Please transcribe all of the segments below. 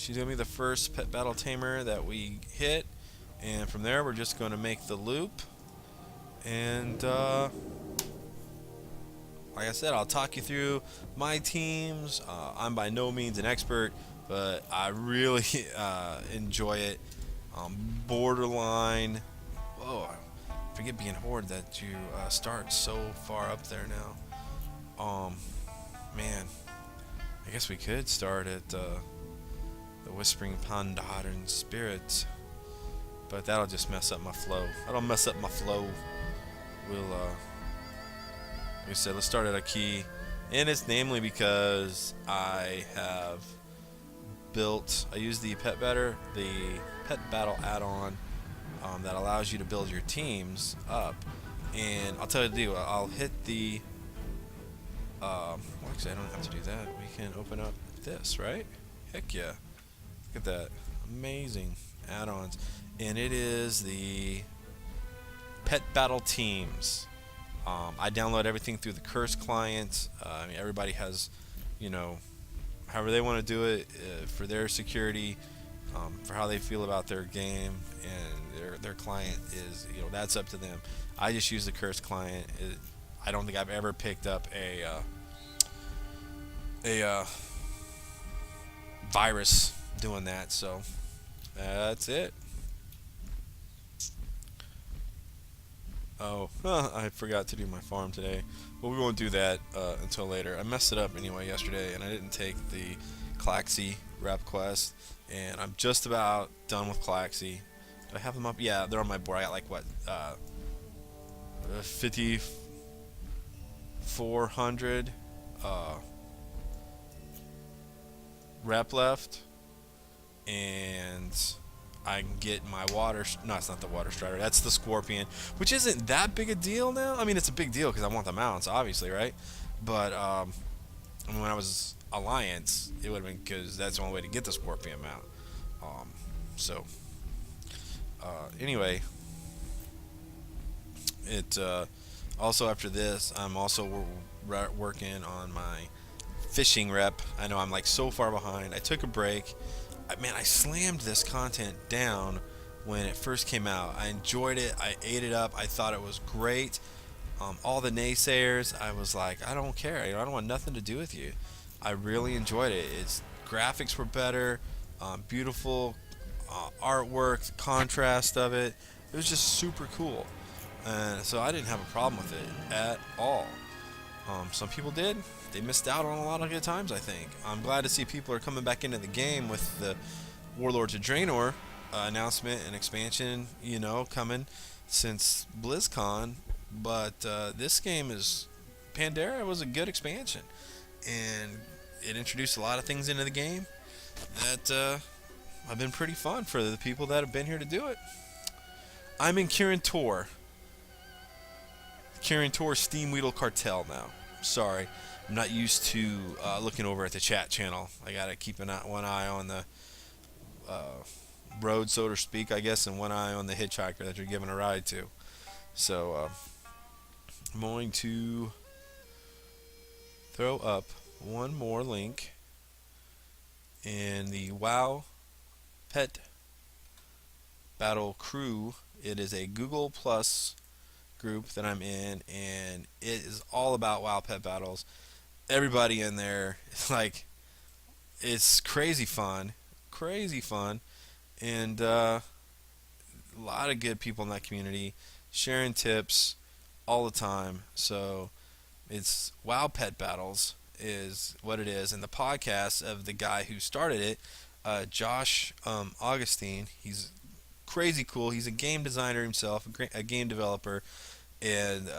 She's going to be the first pet battle tamer that we hit. And from there, we're just going to make the loop. And like I said, I'll talk you through my teams. I'm by no means an expert, but I really enjoy it. Borderline. Whoa, I forget being Horde that you start so far up there now. Man, I guess we could start at the Whispering Pandaren Spirits, but that'll just mess up my flow. That'll mess up my flow. We'll, like I said, let's start at a key, and it's namely because I have built. I use the Pet Battle add-on that allows you to build your teams up, and I'll tell you what to do. I'll hit the. Well, actually, I don't have to do that. We can open up this, right? Heck yeah! Look at that, amazing add-ons, and it is the Pet Battle Teams. I download everything through the Curse client. I mean, everybody has, however they want to do it for their security, for how they feel about their game, and their client is, that's up to them. I just use the Curse client. I don't think I've ever picked up a virus doing that. So that's it. Oh, I forgot to do my farm today. Well, we won't do that until later. I messed it up anyway yesterday, and I didn't take the Claxy rep quest, and I'm just about done with Claxy. Do I have them up? Yeah, they're on my board. I got like, what, 5,400 rep left, and I can get my water. No, it's not the water strider. That's the scorpion, which isn't that big a deal now. I mean, it's a big deal because I want the mounts, obviously, right? But I mean, when I was Alliance, it would have been because that's the only way to get the scorpion mount. So anyway, it also after this, I'm also working on my fishing rep. I know I'm like so far behind. I took a break. Man, I slammed this content down when it first came out. I enjoyed it. I ate it up. I thought it was great. All the naysayers, I was like, I don't care. I don't want nothing to do with you. I really enjoyed it. Its graphics were better, beautiful artwork, the contrast of it. It was just super cool. And so I didn't have a problem with it at all. Some people did. They missed out on a lot of good times, I think. I'm glad to see people are coming back into the game with the Warlords of Draenor announcement and expansion, coming since BlizzCon. But this game Pandaria was a good expansion, and it introduced a lot of things into the game that have been pretty fun for the people that have been here to do it. I'm in Kirin Tor Steam Weedle Cartel now. Sorry, I'm not used to looking over at the chat channel. I gotta keep one eye on the road, so to speak, I guess, and one eye on the hitchhiker that you're giving a ride to. So I'm going to throw up one more link in the WoW Pet Battle Crew. It is a Google Plus group that I'm in, and it is all about WoW Pet Battles. Everybody in there, it's crazy fun, and a lot of good people in that community sharing tips all the time. So it's WoW Pet Battles is what it is, and the podcast of the guy who started it, Josh Augustine. He's crazy cool. He's a game designer himself, a game developer, and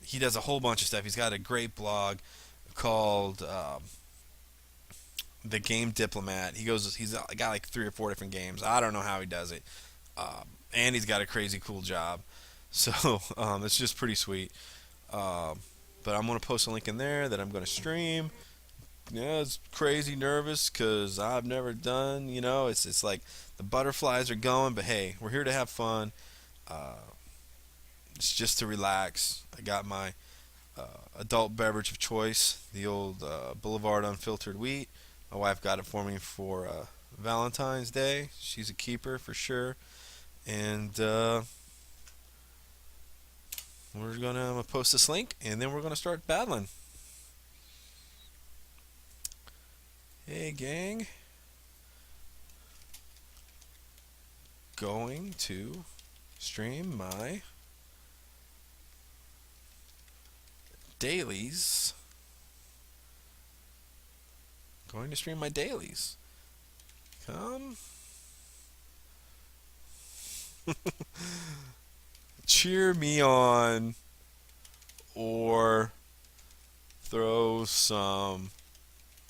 he does a whole bunch of stuff. He's got a great blog called The Game Diplomat. He's got like 3 or 4 different games. I don't know how he does it, and he's got a crazy cool job. So it's just pretty sweet. But I'm gonna post a link in there that I'm gonna stream. Yeah, it's crazy nervous because I've never done. It's like the butterflies are going, but hey, we're here to have fun. It's just to relax. I got my adult beverage of choice, the old Boulevard Unfiltered Wheat. My wife got it for me for Valentine's Day. She's a keeper for sure. And we're gonna post this link, and then we're gonna start battling. Hey gang, going to stream my dailies. Going to stream my dailies. Come. Cheer me on or throw some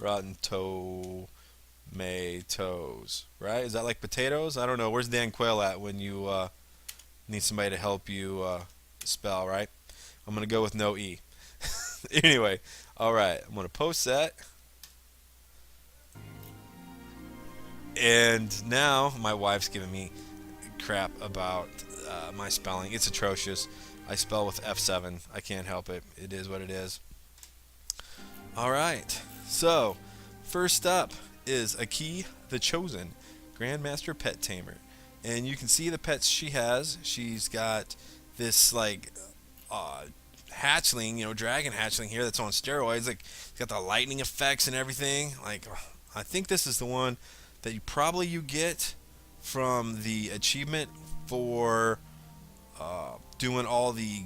rotten tomatoes. Right? Is that like potatoes? I don't know. Where's Dan Quayle at when you need somebody to help you spell, right? I'm going to go with no E. Anyway, alright. I'm going to post that. And now my wife's giving me crap about my spelling. It's atrocious. I spell with F7. I can't help it. It is what it is. Alright. So, first up is Aki the Chosen, Grandmaster Pet Tamer. And you can see the pets she has. She's got this, like, hatchling, dragon hatchling here that's on steroids. Like, it's got the lightning effects and everything. Like, I think this is the one that you get from the achievement for doing all the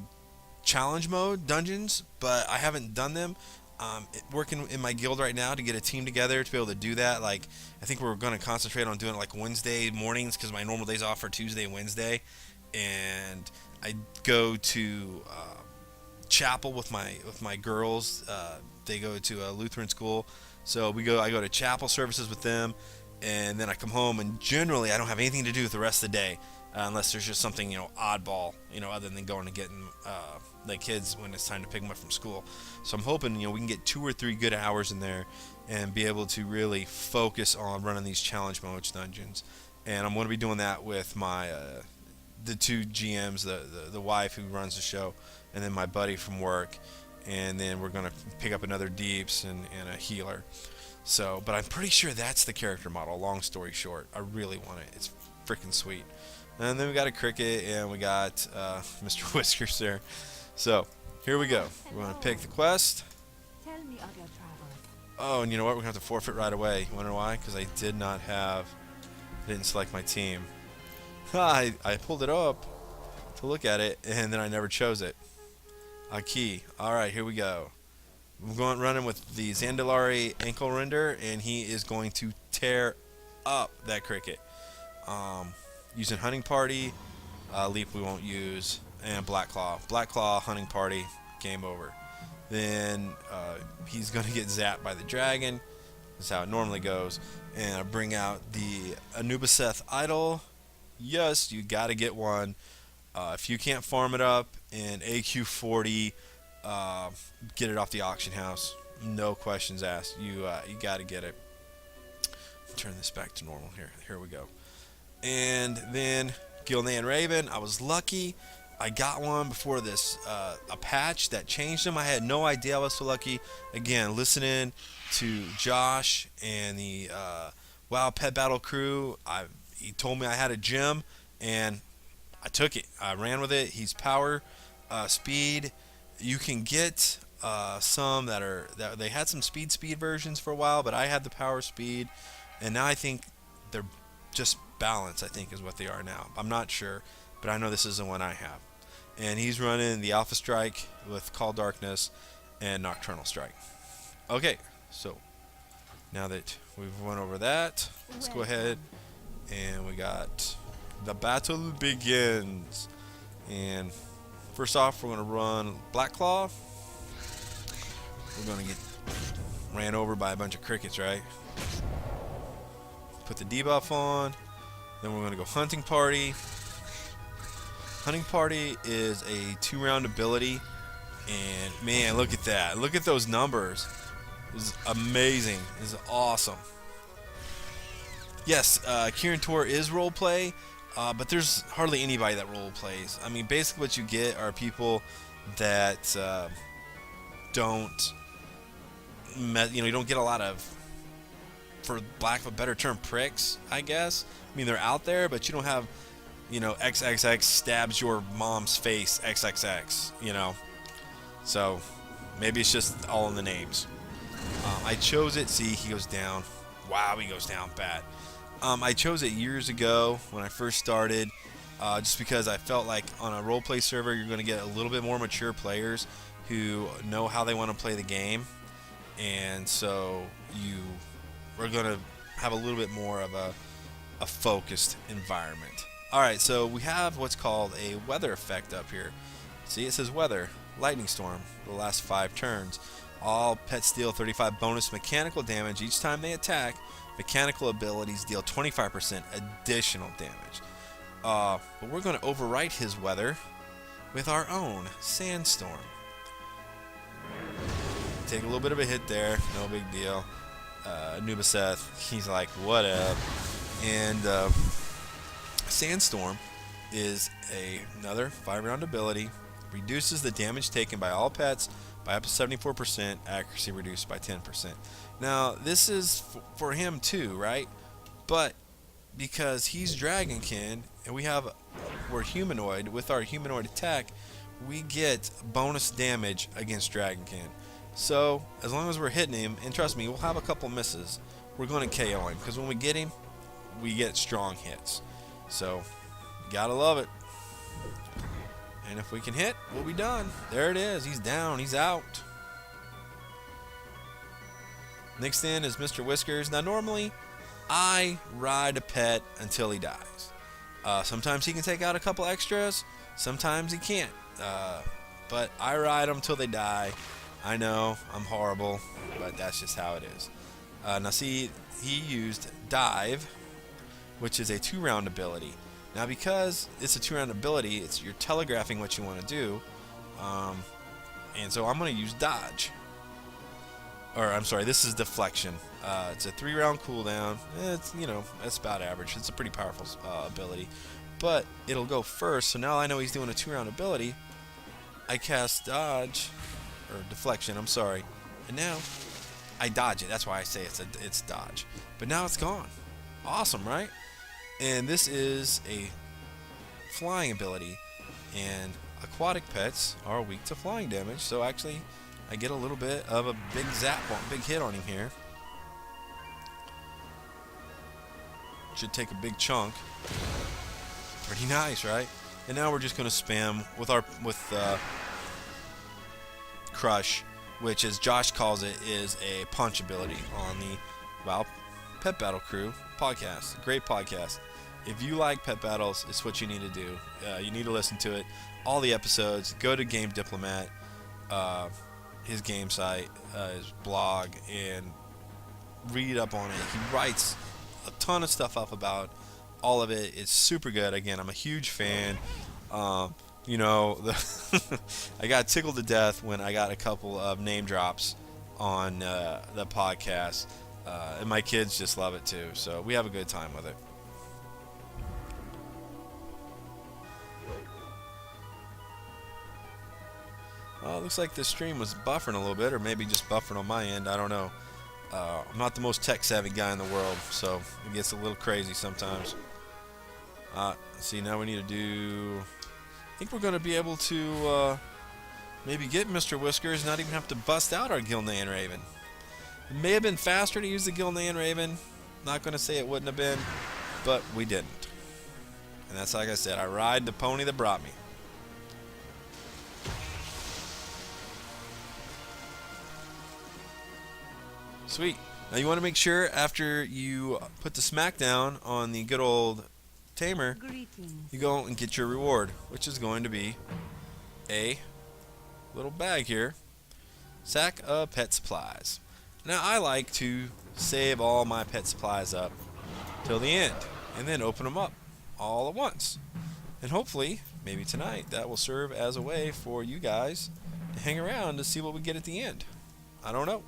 challenge mode dungeons, but I haven't done them. Working in my guild right now to get a team together to be able to do that. Like, I think we're going to concentrate on doing it like Wednesday mornings because my normal days off are Tuesday and Wednesday, and I go to chapel with my girls. They go to a Lutheran school, so I go to chapel services with them, and then I come home, and generally I don't have anything to do with the rest of the day unless there's just something oddball, other than going and getting the kids when it's time to pick them up from school. So I'm hoping we can get 2 or 3 good hours in there and be able to really focus on running these challenge modes dungeons. And I'm going to be doing that with my the 2 GMs, the wife who runs the show, and then my buddy from work. And then we're going to pick up another Deeps and a healer. So, but I'm pretty sure that's the character model, long story short. I really want it. It's freaking sweet. And then we got a cricket, and we got Mr. Whiskers there. So, here we go. We're going to pick the quest. Tell me of your travels. Oh, and you know what? We're going to have to forfeit right away. You wonder why? Because I didn't select my team. I pulled it up to look at it, and then I never chose it. Aki. Alright, here we go. We're going running with the Zandalari ankle render, and he is going to tear up that cricket. Using hunting party, leap we won't use, and black claw hunting party, game over. Then he's gonna get zapped by the dragon. That's how it normally goes. And I bring out the Anubiseth idol. Yes, you gotta get one. If you can't farm it up in AQ40, get it off the auction house. No questions asked. You gotta get it. Turn this back to normal here. Here we go. And then Gilnean Raven, I was lucky. I got one before this a patch that changed them. I had no idea I was so lucky. Again, listening to Josh and the WoW Pet Battle crew, he told me I had a gem, and I took it. I ran with it. He's power, speed. You can get some that they had some speed versions for a while, but I had the power speed, and now I think they're just balance, I think, is what they are now. I'm not sure, but I know this is the one I have. And he's running the Alpha Strike with Call Darkness and Nocturnal Strike. Okay, so now that we've went over that, let's go ahead, and we got the battle begins. And first off, we're going to run Black Claw. We're going to get ran over by a bunch of crickets, right? Put the debuff on. Then we're going to go Hunting Party. Hunting Party is a 2-round ability. And man, look at that. Look at those numbers. This is amazing. This is awesome. Yes, Kieran Tor is roleplay, but there's hardly anybody that role plays. I mean, basically what you get are people that don't, you don't get a lot of for lack of a better term, pricks, I guess. I mean, they're out there, but you don't have, XXX stabs your mom's face, XXX, So maybe it's just all in the names. I chose it. See, he goes down. Wow, he goes down bad. I chose it years ago when I first started, just because I felt like on a roleplay server, you're going to get a little bit more mature players who know how they want to play the game. And so you are going to have a little bit more of a focused environment. Alright, so we have what's called a weather effect up here. See, it says weather, lightning storm, the last 5 turns. All pets deal 35 bonus mechanical damage each time they attack. Mechanical abilities deal 25% additional damage. But we're going to overwrite his weather with our own sandstorm. Take a little bit of a hit there, no big deal. Nubaseth, he's like, what up? And Sandstorm is another 5-round ability. Reduces the damage taken by all pets by up to 74%, accuracy reduced by 10%. Now, this is for him too, right? But because he's Dragonkin and we're humanoid, with our humanoid attack, we get bonus damage against Dragonkin. So, as long as we're hitting him, and trust me, we'll have a couple misses, we're going to KO him. Because when we get him, we get strong hits. So, gotta love it. And if we can hit, we'll be done. There it is. He's down. He's out. Next in is Mr. Whiskers. Now, normally, I ride a pet until he dies. Sometimes he can take out a couple extras. Sometimes he can't. But I ride them till they die. I know, I'm horrible, but that's just how it is. Now see, he used Dive, which is a 2-round ability. Now because it's a 2-round ability, you're telegraphing what you want to do. And so I'm going to use Dodge. Or, I'm sorry, this is Deflection. It's a 3-round cooldown. That's about average. It's a pretty powerful ability. But it'll go first, so now I know he's doing a 2-round ability. I cast Dodge. Or Deflection, I'm sorry. And now I dodge it. That's why I say it's dodge. But now it's gone. Awesome, right? And this is a flying ability. And aquatic pets are weak to flying damage. So actually, I get a little bit of a big big hit on him here. Should take a big chunk. Pretty nice, right? And now we're just going to spam with Crush, which, as Josh calls it, is a punch ability on the Pet Battle Crew podcast. Great podcast. If you like pet battles, it's what you need to do. You need to listen to it. All the episodes. Go to Game Diplomat, his game site, his blog, and read up on it. He writes a ton of stuff up about all of it. It's super good. Again, I'm a huge fan. I got tickled to death when I got a couple of name drops on the podcast, and my kids just love it too. So we have a good time with it. Looks like the stream was buffering a little bit, or maybe just buffering on my end. I don't know. I'm not the most tech-savvy guy in the world, so it gets a little crazy sometimes. See, now we need to do... I think we're going to be able to maybe get Mr. Whiskers, not even have to bust out our Gilnean Raven. It may have been faster to use the Gilnean Raven. Not going to say it wouldn't have been, but we didn't. And that's like I said, I ride the pony that brought me. Sweet. Now you want to make sure after you put the smackdown on the good old Tamer, you go and get your reward, which is going to be a little bag here. Sack of pet supplies. Now I like to save all my pet supplies up till the end and then open them up all at once. And hopefully, maybe tonight, that will serve as a way for you guys to hang around to see what we get at the end. I don't know.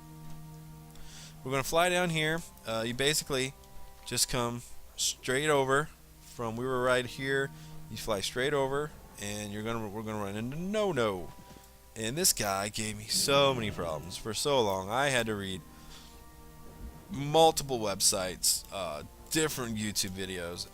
We're going to fly down here. You basically just come straight over from, we were right here. You fly straight over, and we're going to run into No. And this guy gave me so many problems for so long. I had to read multiple websites, different YouTube videos.